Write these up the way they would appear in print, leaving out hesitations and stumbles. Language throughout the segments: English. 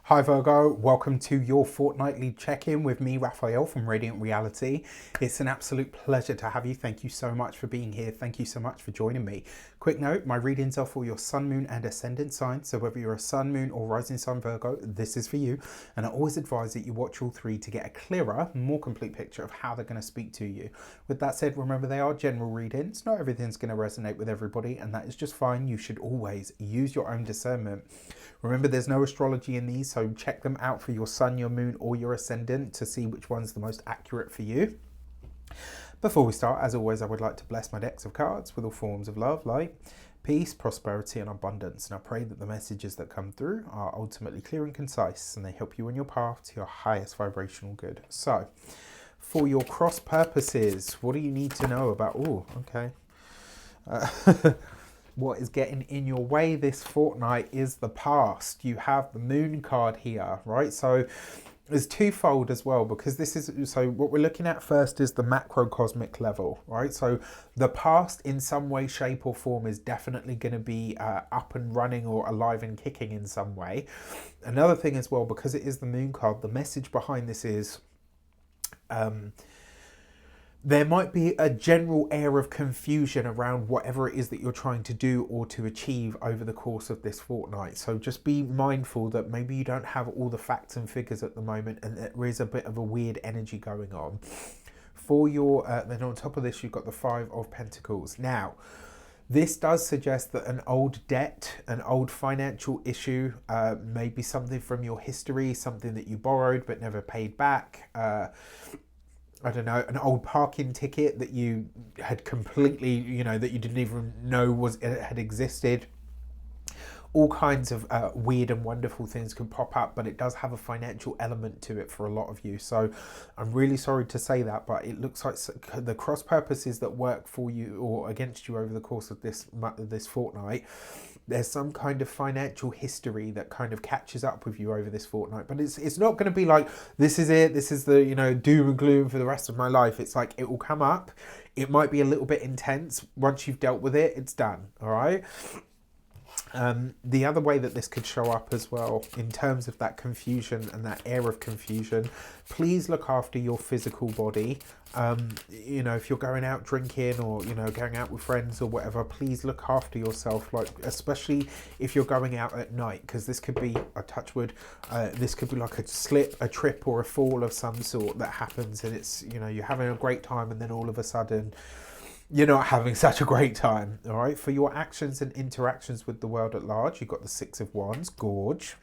Hi Virgo, welcome to your fortnightly check-in with me, Raphael from Radiant Reality. It's an absolute pleasure to have you. Thank you so much for being here. Thank you so much for joining me. Quick note, my readings are for your sun, moon and ascendant signs. So whether you're a sun, moon or rising sign Virgo, this is for you. And I always advise that you watch all three to get a clearer, more complete picture of how they're going to speak to you. With that said, remember they are general readings. Not everything's going to resonate with everybody, and that is just fine. You should always use your own discernment. Remember, there's no astrology in these, so check them out for your sun, your moon, or your ascendant to see which one's the most accurate for you. Before we start, as always, I would like to bless my decks of cards with all forms of love, light, peace, prosperity, and abundance. And I pray that the messages that come through are ultimately clear and concise, and they help you on your path to your highest vibrational good. So, for your cross purposes, what do you need to know about... Oh, okay. What is getting in your way this fortnight is the past. You have the moon card here, right? So there's twofold as well, because this is, so what we're looking at first is the macrocosmic level, right? So the past in some way, shape or form is definitely going to be up and running or alive and kicking in some way. Another thing as well, because it is the moon card, the message behind this is there might be a general air of confusion around whatever it is that you're trying to do or to achieve over the course of this fortnight. So just be mindful that maybe you don't have all the facts and figures at the moment, and there is a bit of a weird energy going on. For your, then on top of this, you've got the Five of Pentacles. Now, this does suggest that an old debt, an old financial issue, maybe something from your history, something that you borrowed but never paid back, I don't know, an old parking ticket that you had completely, you know, that you didn't even know had existed. All kinds of weird and wonderful things can pop up, but it does have a financial element to it for a lot of you. So I'm really sorry to say that, but it looks like the cross purposes that work for you or against you over the course of this fortnight, there's some kind of financial history that kind of catches up with you over this fortnight. But it's not going to be like, this is it, this is the, you know, doom and gloom for the rest of my life. It's like, it will come up. It might be a little bit intense. Once you've dealt with it, it's done. All right. The other way that this could show up as well, in terms of that confusion and that air of confusion, please look after your physical body. You know, if you're going out drinking or, you know, going out with friends or whatever, please look after yourself, like, especially if you're going out at night, because this could be, a touch wood, this could be like a slip, a trip or a fall of some sort that happens, and it's, you know, you're having a great time and then all of a sudden you're not having such a great time. All right, for your actions and interactions with the world at large, you've got the Six of Wands, gorge,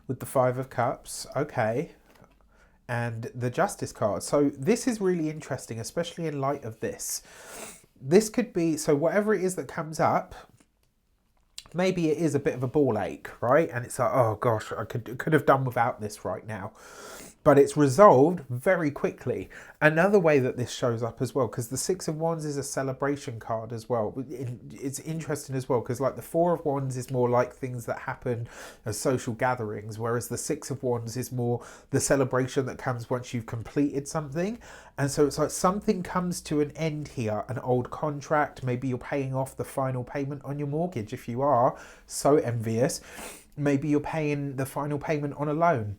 with the Five of Cups, okay, and the Justice card. So this is really interesting, especially in light of this. This could be, so whatever it is that comes up, maybe it is a bit of a ball ache, right? And it's like, oh gosh, I could have done without this right now. But it's resolved very quickly. Another way that this shows up as well, because the Six of Wands is a celebration card as well. It's interesting as well, because like the Four of Wands is more like things that happen as social gatherings, whereas the Six of Wands is more the celebration that comes once you've completed something. And so it's like something comes to an end here, an old contract, maybe you're paying off the final payment on your mortgage. If you are, so envious. Maybe you're paying the final payment on a loan.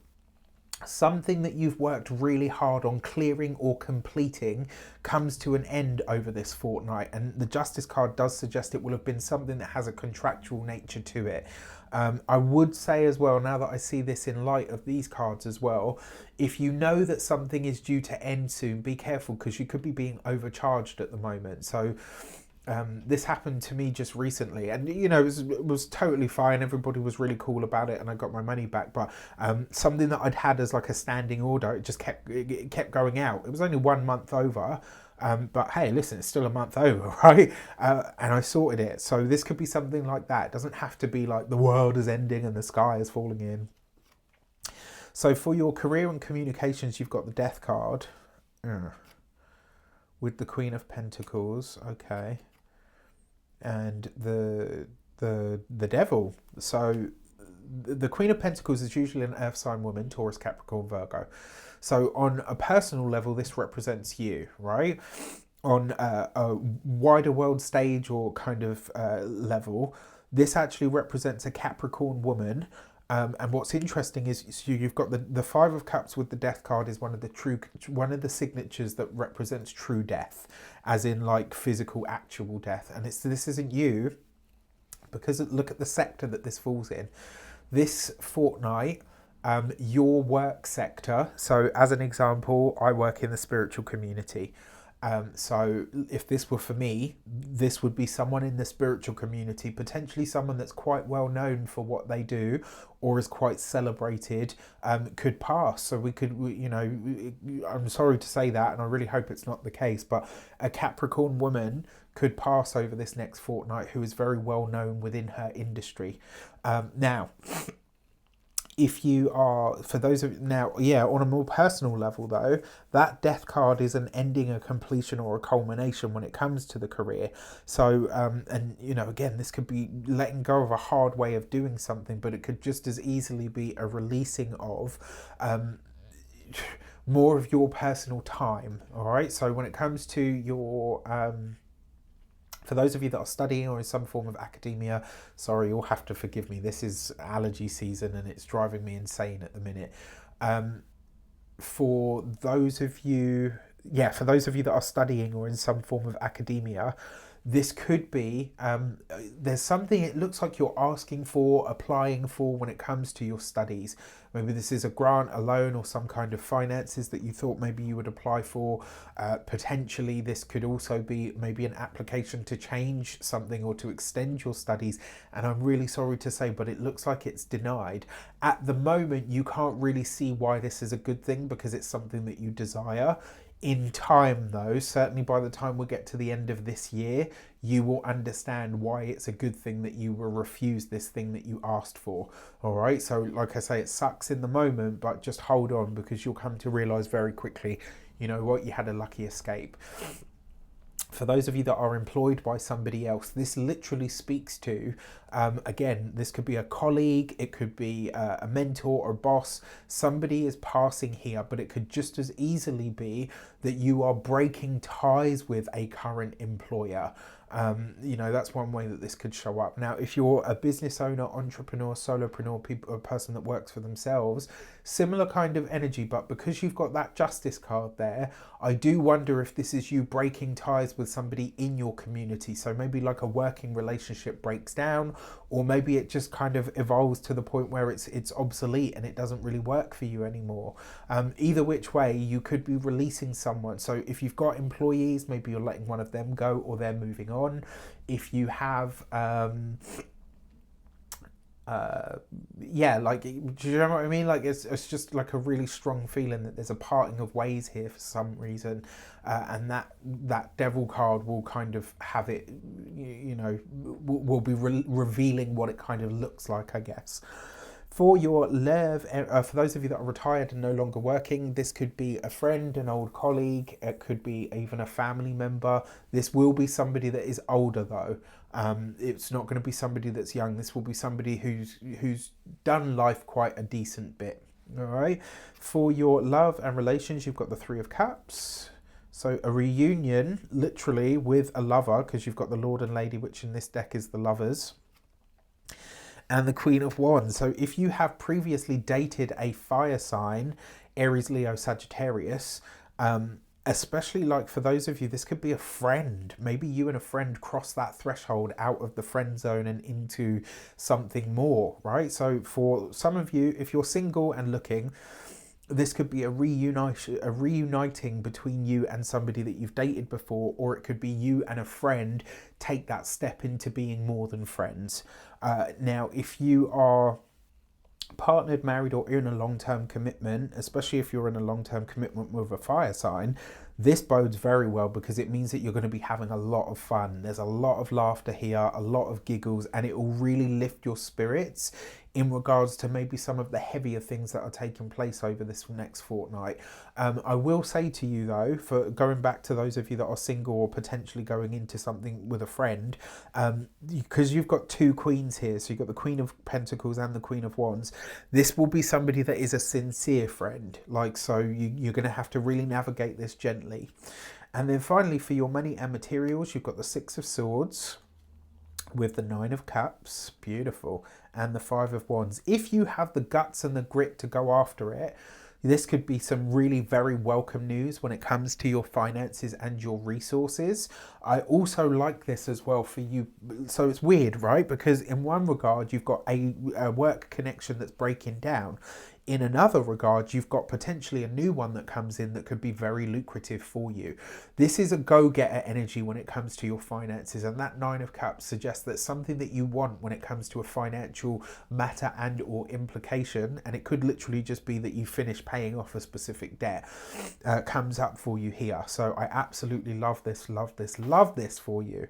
Something that you've worked really hard on clearing or completing comes to an end over this fortnight, and the Justice card does suggest it will have been something that has a contractual nature to it. I would say as well, now that I see this in light of these cards as well, if you know that something is due to end soon, be careful, because you could be being overcharged at the moment. So this happened to me just recently, and you know, it was totally fine. Everybody was really cool about it and I got my money back, but something that I'd had as like a standing order, it kept going out. It was only 1 month over, but hey, listen, it's still a month over, right? And I sorted it. So this could be something like that. It doesn't have to be like the world is ending and the sky is falling in. So for your career and communications, you've got the Death card with the Queen of Pentacles, okay, and the Devil. So the Queen of Pentacles is usually an earth sign woman, Taurus, Capricorn, Virgo. So on a personal level, this represents you, right? On a wider world stage or kind of level, this actually represents a Capricorn woman And what's interesting is you've got the Five of Cups with the Death card is one of the signatures that represents true death, as in like physical, actual death. And this isn't you, because look at the sector that this falls in. This fortnight, your work sector. So as an example, I work in the spiritual community. So if this were for me, this would be someone in the spiritual community, potentially someone that's quite well known for what they do or is quite celebrated, could pass. So we could, you know, I'm sorry to say that, and I really hope it's not the case, but a Capricorn woman could pass over this next fortnight who is very well known within her industry. Now, if you are, for those of now, yeah, on a more personal level though, that death card is an ending, a completion, or a culmination when it comes to the career. So, and you know, again, this could be letting go of a hard way of doing something, but it could just as easily be a releasing of more of your personal time. All right. So when it comes to your for those of you that are studying or in some form of academia, sorry, you'll have to forgive me. This is allergy season and it's driving me insane at the minute. For those of you that are studying or in some form of academia, this could be, there's something it looks like you're asking for, applying for when it comes to your studies. Maybe this is a grant, a loan, or some kind of finances that you thought maybe you would apply for. Potentially this could also be maybe an application to change something or to extend your studies. And I'm really sorry to say, but it looks like it's denied. At the moment, you can't really see why this is a good thing because it's something that you desire. In time though, certainly by the time we get to the end of this year, you will understand why it's a good thing that you will refuse this thing that you asked for. All right, so like I say, it sucks in the moment, but just hold on, because you'll come to realize very quickly, you know what, you had a lucky escape. For those of you that are employed by somebody else, this literally speaks to, again, this could be a colleague, it could be a mentor or boss. Somebody is passing here, but it could just as easily be that you are breaking ties with a current employer. You know, that's one way that this could show up. Now, if you're a business owner, entrepreneur, solopreneur, a person that works for themselves, similar kind of energy, but because you've got that Justice card there, I do wonder if this is you breaking ties with somebody in your community. So maybe like a working relationship breaks down, or maybe it just kind of evolves to the point where it's obsolete and it doesn't really work for you anymore. Either which way, you could be releasing someone. So if you've got employees, maybe you're letting one of them go or they're moving on. If you have yeah, like, do you know what I mean? Like it's just like a really strong feeling that there's a parting of ways here for some reason, and that devil card will kind of have it, you know, will be revealing what it kind of looks like, I guess. For your love, for those of you that are retired and no longer working, this could be a friend, an old colleague, it could be even a family member. This will be somebody that is older though. It's not going to be somebody that's young. This will be somebody who's done life quite a decent bit. All right. For your love and relations, you've got the Three of Cups. So a reunion, literally, with a lover, because you've got the Lord and Lady, which in this deck is the lovers. And the Queen of Wands. So if you have previously dated a fire sign, Aries, Leo, Sagittarius, especially like for those of you, this could be a friend. Maybe you and a friend cross that threshold out of the friend zone and into something more, right? So for some of you, if you're single and looking, this could be a reuniting between you and somebody that you've dated before, or it could be you and a friend take that step into being more than friends. Now, if you are partnered, married, or in a long-term commitment, especially if you're in a long-term commitment with a fire sign, this bodes very well, because it means that you're going to be having a lot of fun. There's a lot of laughter here, a lot of giggles, and it will really lift your spirits in regards to maybe some of the heavier things that are taking place over this next fortnight. I will say to you though, for going back to those of you that are single or potentially going into something with a friend, because you've got two queens here, so you've got the Queen of Pentacles and the Queen of Wands, this will be somebody that is a sincere friend. Like, so you're going to have to really navigate this gently. And then finally, for your money and materials, you've got the Six of Swords, with the Nine of Cups, beautiful, and the Five of Wands. If you have the guts and the grit to go after it, this could be some really very welcome news when it comes to your finances and your resources. I also like this as well for you. So it's weird, right? Because in one regard, you've got a work connection that's breaking down. In another regard, you've got potentially a new one that comes in that could be very lucrative for you. This is a go-getter energy when it comes to your finances, and that Nine of Cups suggests that something that you want when it comes to a financial matter and or implication, and it could literally just be that you finish paying off a specific debt, comes up for you here. So I absolutely love this, love this, love this for you.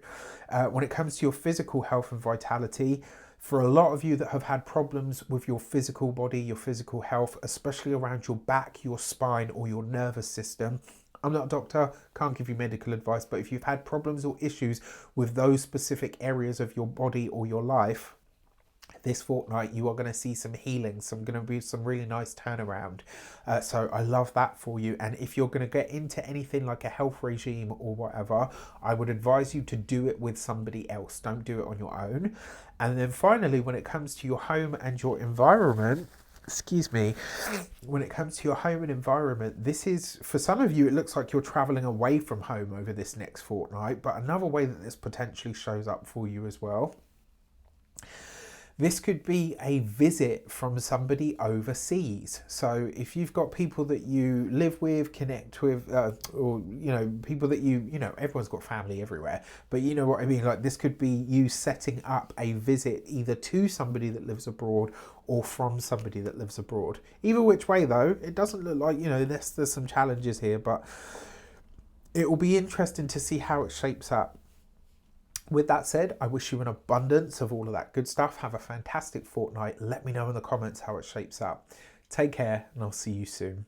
When it comes to your physical health and vitality, for a lot of you that have had problems with your physical body, your physical health, especially around your back, your spine, or your nervous system, I'm not a doctor, can't give you medical advice, but if you've had problems or issues with those specific areas of your body or your life, this fortnight you are going to see some healing, some going to be some really nice turnaround. So I love that for you. And if you're going to get into anything like a health regime or whatever, I would advise you to do it with somebody else. Don't do it on your own. And then finally, when it comes to your home and your environment, when it comes to your home and environment, this is, for some of you, it looks like you're traveling away from home over this next fortnight, but another way that this potentially shows up for you as well, this could be a visit from somebody overseas. So if you've got people that you live with, connect with, or, you know, people that you know, everyone's got family everywhere, but you know what I mean? Like, this could be you setting up a visit either to somebody that lives abroad or from somebody that lives abroad. Either which way though, it doesn't look like, you know, there's some challenges here, but it will be interesting to see how it shapes up. With that said, I wish you an abundance of all of that good stuff. Have a fantastic fortnight. Let me know in the comments how it shapes up. Take care, and I'll see you soon.